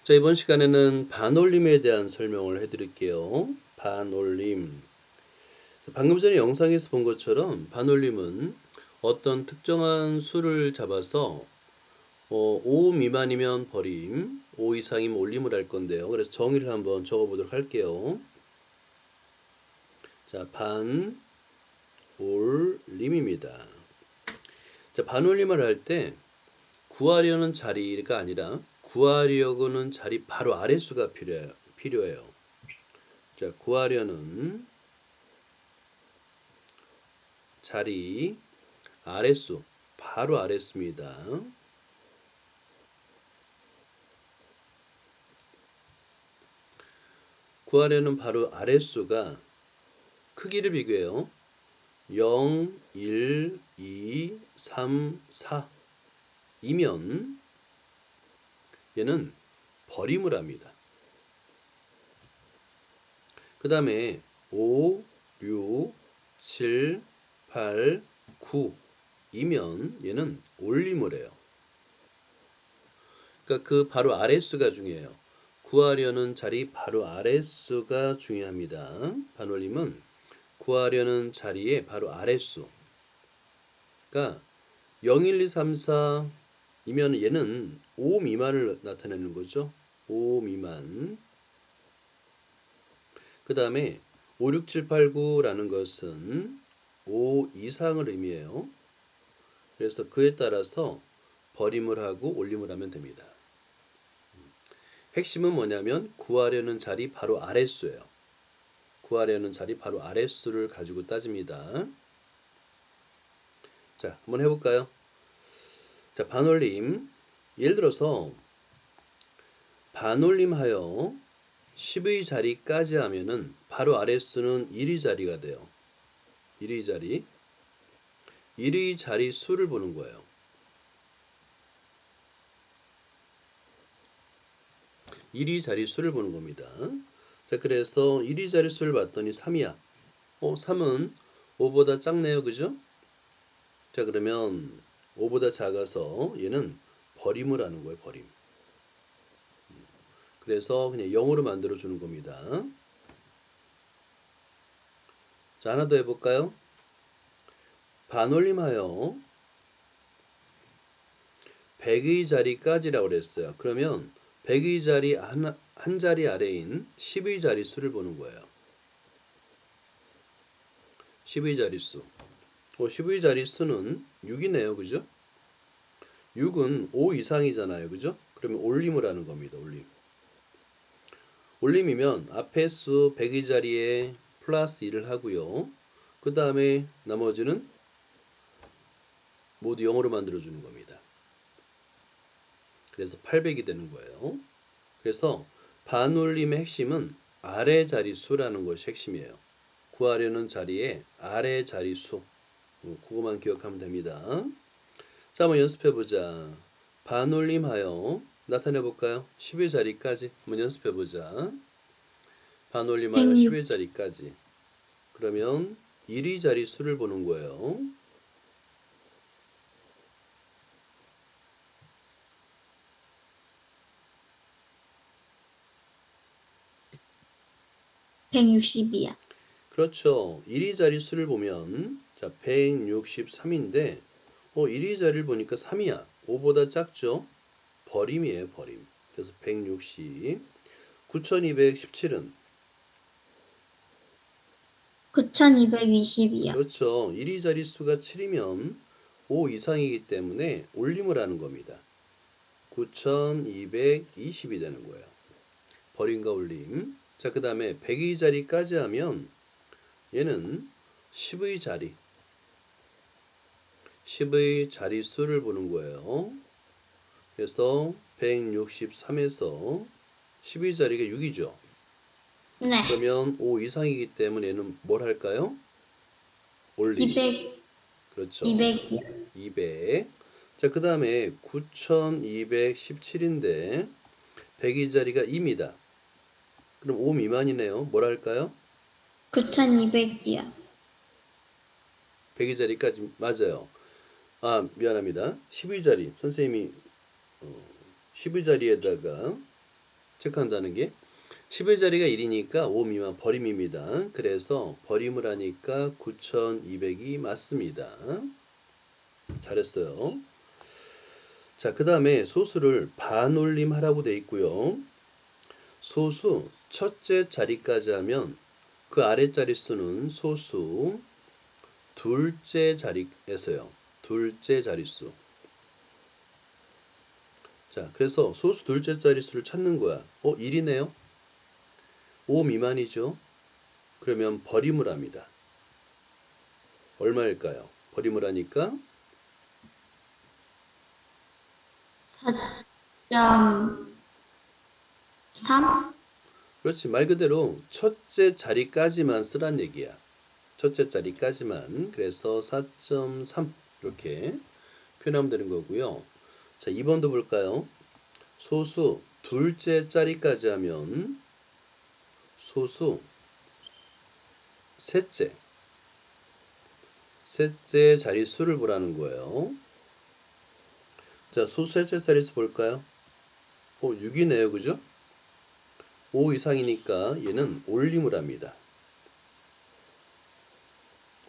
자, 이번 시간에는 반올림에 대한 설명을 해드릴게요. 반올림. 방금 전에 영상에서 본 것처럼 반올림은 어떤 특정한 수를 잡아서 5 미만이면 버림, 5 이상이면 올림을 할 건데요. 그래서 정의를 한번 적어보도록 할게요. 자, 반올림입니다. 자, 반올림을 할 때 구하려는 자리가 아니라 구하려고는 자리 바로 아래수가 필요해요. 자, 구하려는 자리 아래수, 바로 아래수입니다. 구하려는 바로 아래수가 크기를 비교해요. 0, 1, 2, 3, 4 이면 얘는 버림을 합니다. 그 다음에 5, 6, 7, 8, 9 이면 얘는 올림을 해요. 그러니까 그 바로 아래수가 중요해요. 구하려는 자리 바로 아래수가 중요합니다. 반올림은 구하려는 자리의 바로 아래수. 그러니까 0, 1, 2, 3, 4이면 얘는 5 미만을 나타내는 거죠. 5 미만. 그 다음에 5, 6, 7, 8, 9라는 것은 5 이상을 의미해요. 그래서 그에 따라서 버림을 하고 올림을 하면 됩니다. 핵심은 뭐냐면 구하려는 자리 바로 아래수예요. 구하려는 자리 바로 아래수를 가지고 따집니다. 자, 한번 해볼까요? 자, 반올림. 예를 들어서 반올림하여 10의 자리까지 하면은 바로 아래수는 1의 자리가 돼요. 1의 자리. 1의 자리 수를 보는 거예요. 1의 자리 수를 보는 겁니다. 자, 그래서 1의 자리 수를 봤더니 3이야. 3은 5보다 작네요. 그죠? 자, 그러면 5보다 작아서 얘는 버림을 하는 거예요. 버림. 그래서 그냥 0으로 만들어 주는 겁니다. 자, 하나 더 해볼까요? 반올림하여 100의 자리까지라고 그랬어요. 그러면 100의 자리 한 자리 아래인 10의 자리 수를 보는 거예요. 10의 자리 수. 10의 자리 수는 6이네요. 그죠? 6은 5 이상이잖아요. 그죠? 그러면 올림을 하는 겁니다. 올림. 올림이면 앞에 수 100의 자리에 플러스 1을 하고요. 그 다음에 나머지는 모두 0으로 만들어주는 겁니다. 그래서 800이 되는 거예요. 그래서 반올림의 핵심은 아래 자리수라는 것이 핵심이에요. 구하려는 자리에 아래 자리수. 그것만 기억하면 됩니다. 자, 한번 연습해보자. 반올림하여 나타내볼까요? 10의 자리까지 한번 연습해보자. 반올림하여 10의 160, 자리까지. 그러면 1의 자리수를 보는 거예요. 160이야. 그렇죠. 1의 자릿수를 보면 자 163인데 1의 자리를 보니까 3이야. 5보다 작죠? 버림이에요. 버림. 그래서 160. 9217은 9220이야. 그렇죠. 1의 자릿수가 7이면 5 이상이기 때문에 올림을 하는 겁니다. 9220이 되는 거예요. 버림과 올림. 자, 그 다음에 100의 자리까지 하면 얘는 10의 자리. 10의 자릿수를 보는 거예요. 그래서 163에서 10의 자리가 6이죠. 네. 그러면 5 이상이기 때문에 얘는 뭘 할까요? 올림. 200, 그렇죠. 200이야. 200. 자, 그 다음에 9217인데 100의 자리가 2입니다. 그럼 5 미만이네요. 뭘 할까요? 9200이야. 100의 자리까지 맞아요. 아, 미안합니다. 10의 자리. 선생님이 10의 자리에다가 체크한다는 게 10의 자리가 1이니까 5 미만 버림입니다. 그래서 버림을 하니까 9200이 맞습니다. 잘했어요. 자, 그 다음에 소수를 반올림 하라고 돼 있고요. 소수 첫째 자리까지 하면 그 아래 자릿수는 소수 둘째 자리에서요. 둘째 자릿수. 자, 그래서 소수 둘째 자릿수를 찾는 거야. 1이네요. 5 미만이죠. 그러면 버림을 합니다. 얼마일까요? 버림을 하니까 4.3? 그렇지. 말 그대로 첫째 자리까지만 쓰란 얘기야. 첫째 자리까지만. 그래서 4.3 이렇게 표현하면 되는 거고요. 자, 2번도 볼까요? 소수 둘째 자리까지 하면 소수 셋째 자릿수를 보라는 거예요. 자, 소수 셋째 자릿수 볼까요? 6이네요. 그죠? 5 이상이니까 얘는 올림을 합니다.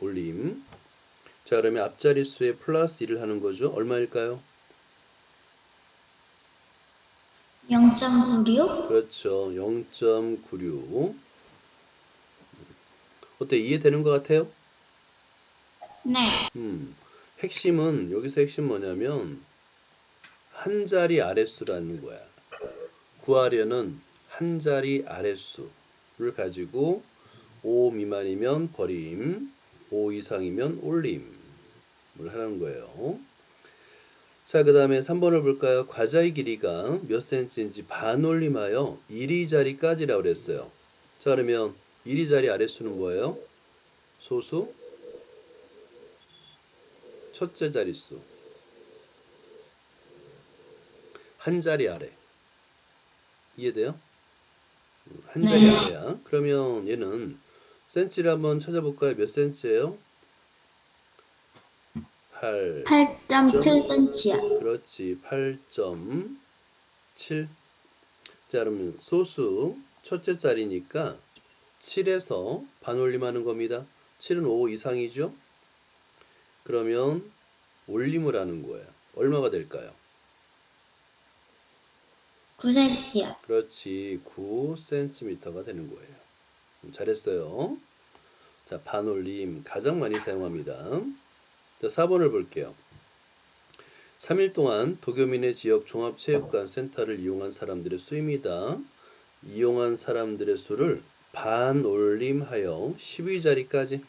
올림. 자, 그러면 앞자릿수에 플러스 1을 하는 거죠. 얼마일까요? 0.96? 그렇죠. 0.96. 어때? 이해되는 것 같아요? 네. 핵심은 여기서 핵심 뭐냐면 한 자리 아랫수라는 거야. 구하려는 한 자리 아랫수를 가지고 5 미만이면 버림, 5 이상이면 올림을 하는 거예요. 자, 그 다음에 3번을 볼까요? 과자의 길이가 몇 cm인지 반올림하여 1위 자리까지라고 그랬어요. 자, 그러면 1위 자리 아랫수는 뭐예요? 소수 첫째 자릿수 한 자리 아래. 이해돼요? 한 자리 네. 아래야. 그러면 얘는 센치를 한번 찾아볼까요? 몇 센치예요? 8. 8.7cm야. 그렇지. 8.7. 자, 그러면 소수 첫째 자리니까 7에서 반올림하는 겁니다. 7은 5 이상이죠? 그러면 올림을 하는 거예요. 얼마가 될까요? 9cm야. 그렇지. 9cm가 되는 거예요. 잘했어요. 자, 반올림 가장 많이 사용합니다. 자, 4번을 볼게요. 3일 동안 도교민의 지역 종합체육관 센터를 이용한 사람들의 수입니다. 이용한 사람들의 수를 반올림하여 12자리까지.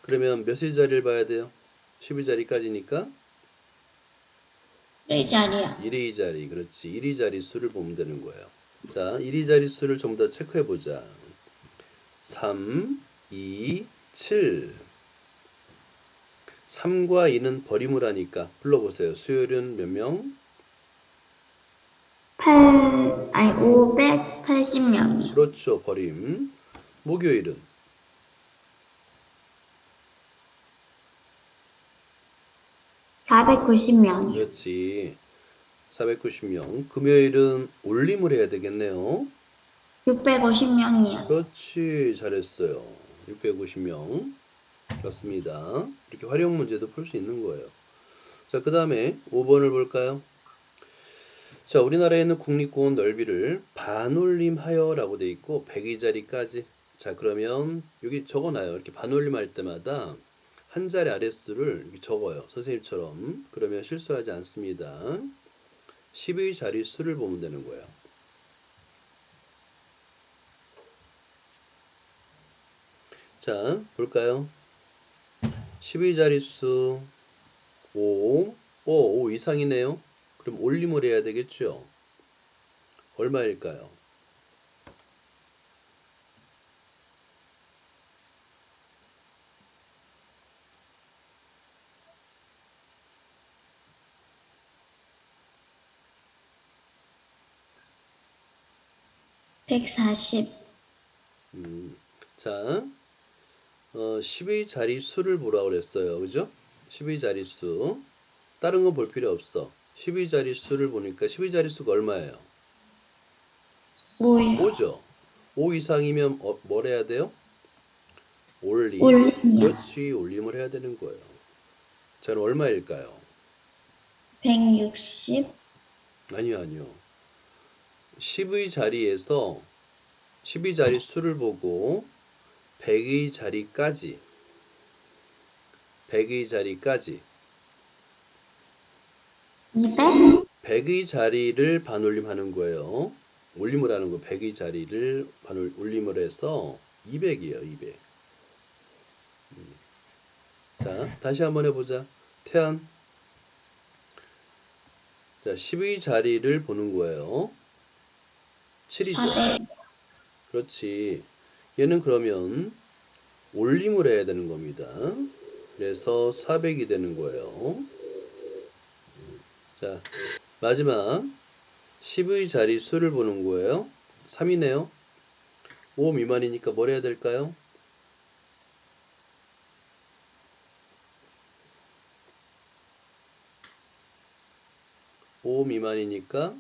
그러면 몇의 자리를 봐야 돼요? 12자리까지니까 1의 자리야. 1의 자리. 그렇지. 1의 자리 수를 보면 되는 거예요. 자, 1의 자리 수를 전부 다 체크해 보자. 3, 2, 7. 3과 2는 버림을 하니까 불러보세요. 수요일은 몇 명? 580명이요. 그렇죠. 버림. 목요일은 490명이요. 그렇지. 490명. 금요일은 올림을 해야 되겠네요. 650명이요. 그렇지. 잘했어요. 650명. 그렇습니다. 이렇게 활용 문제도 풀 수 있는 거예요. 자, 그 다음에 5번을 볼까요? 자, 우리나라에는 국립공원 넓이를 반올림하여 라고 돼 있고 100위자리까지. 자, 그러면 여기 적어놔요. 이렇게 반올림 할 때마다 한 자리 아랫수를 이렇게 적어요. 선생님처럼. 그러면 실수하지 않습니다. 10의 자릿수를 보면 되는 거예요. 자, 볼까요? 10의 자릿수 5, 5 이상이네요. 그럼 올림을 해야 되겠죠? 얼마일까요? 140. 자, 10의 자릿수를 보라고 그랬어요. 그죠? 10의 자릿수. 다른 거 볼 필요 없어. 10의 자릿수를 보니까 10의 자릿수가 얼마예요? 5요. 5죠. 5 이상이면 뭘 해야 돼요? 올림이요. 그렇지. 올림을 해야 되는 거예요. 자, 그럼 얼마일까요? 160. 아니요. 10의 자리에서 10의 자리 수를 보고 100의 자리까지 100의 자리까지 200. 100의 자리를 반올림하는 거예요. 올림을 하는 거 100의 자리를 올림을 해서 200이에요. 200. 자, 다시 한번 해보자. 태안. 자, 10의 자리를 보는 거예요. 7이죠. 400. 그렇지. 얘는 그러면 올림을 해야 되는 겁니다. 그래서 400이 되는 거예요. 자, 마지막 10의 자리 수를 보는 거예요. 3이네요. 5 미만이니까 뭘 해야 될까요? 오 미만이니까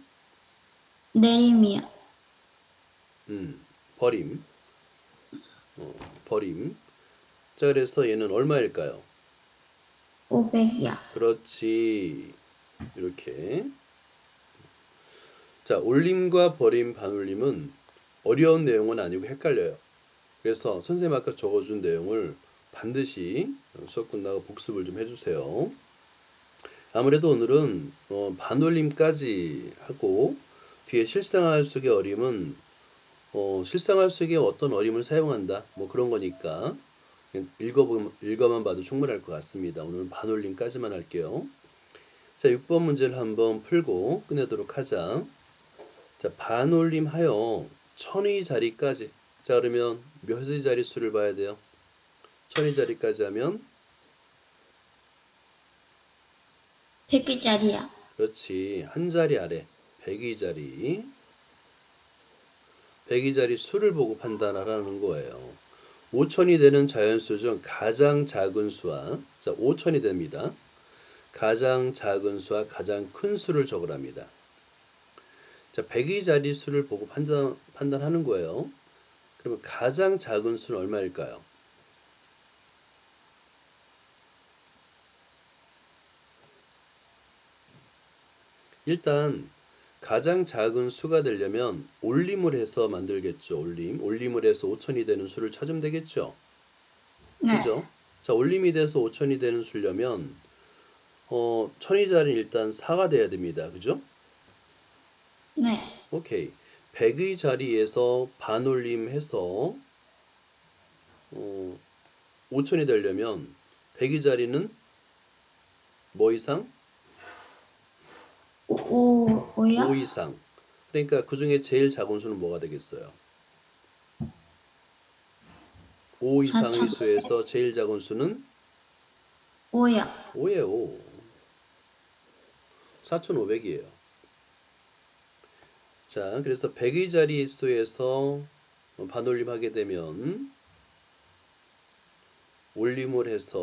내림이요. 버림. 버림. 자, 그래서 얘는 얼마일까요? 500이요. 그렇지. 이렇게. 자, 올림과 버림, 반올림은 어려운 내용은 아니고 헷갈려요. 그래서 선생님 아까 적어준 내용을 반드시 수업 끝나고 복습을 좀 해주세요. 아무래도 오늘은 반올림까지 하고 뒤에 실생활 속의 어림은 실생활 속에 어떤 어림을 사용한다 뭐 그런 거니까 그냥 읽어만 봐도 충분할 것 같습니다. 오늘은 반올림까지만 할게요. 자, 6번 문제를 한번 풀고 끝내도록 하자. 자, 반올림하여 천의 자리까지. 자, 그러면 몇의 자릿수를 봐야 돼요? 천의 자리까지 하면 100개짜리요. 그렇지. 한 자리 아래 100의 자리. 100의 자리 수를 보고 판단하라는 거예요. 5천이 되는 자연수 중 가장 작은 수와 자, 5천이 됩니다. 가장 작은 수와 가장 큰 수를 적으랍니다. 자, 100의 자릿수를 보고 판단하는 거예요. 그러면 가장 작은 수는 얼마일까요? 일단 가장 작은 수가 되려면 올림을 해서 만들겠죠. 올림을 해서 5천이 되는 수를 찾으면 되겠죠. 네. 그죠? 자, 올림이 돼서 5천이 되는 수려면 천의 자리는 일단 4가 돼야 됩니다. 그죠? 네. 오케이. 100의 자리에서 반올림해서 5천이 되려면 100의 자리는 뭐 이상? 5 5요? 이상. 그러니까 그 중에 제일 작은 수는 뭐가 되겠어요? 5 이상의 4,500. 수에서 제일 작은 수는 5요. 5예요. 5. 4,500이에요. 자, 그래서 100의 자리 수에서 반올림하게 되면 올림을 해서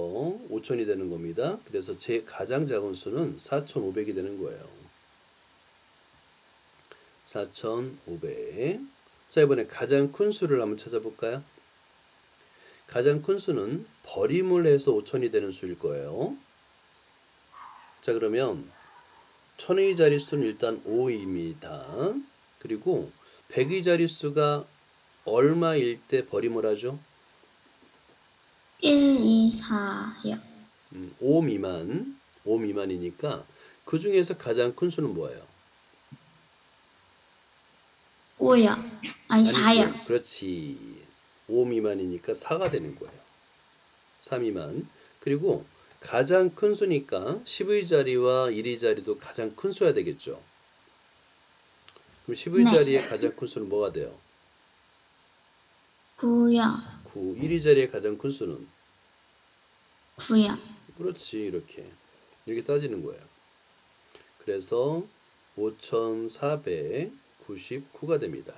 5천이 되는 겁니다. 그래서 제 가장 작은 수는 4,500이 되는 거예요. 4,500. 자, 이번에 가장 큰 수를 한번 찾아볼까요? 가장 큰 수는 버림을 해서 5천이 되는 수일 거예요. 자, 그러면 천의 자릿수는 일단 5입니다. 그리고 100의 자릿수가 얼마일 때 버림을 하죠? 1, 2, 4요. 5 미만, 5 미만이니까 그 중에서 가장 큰 수는 뭐예요? 5요. 아니, 아니죠. 4요. 그렇지. 5 미만이니까 4가 되는 거예요. 4 미만. 그리고 가장 큰 수니까 10의 자리와 1의 자리도 가장 큰 수야 되겠죠. 그럼 10의 네. 자리의 가장 큰 수는 뭐가 돼요? 9요. 9. 1의 자리의 가장 큰 수는? 9요. 그렇지. 이렇게 따지는 거예요. 그래서 5,499가 됩니다.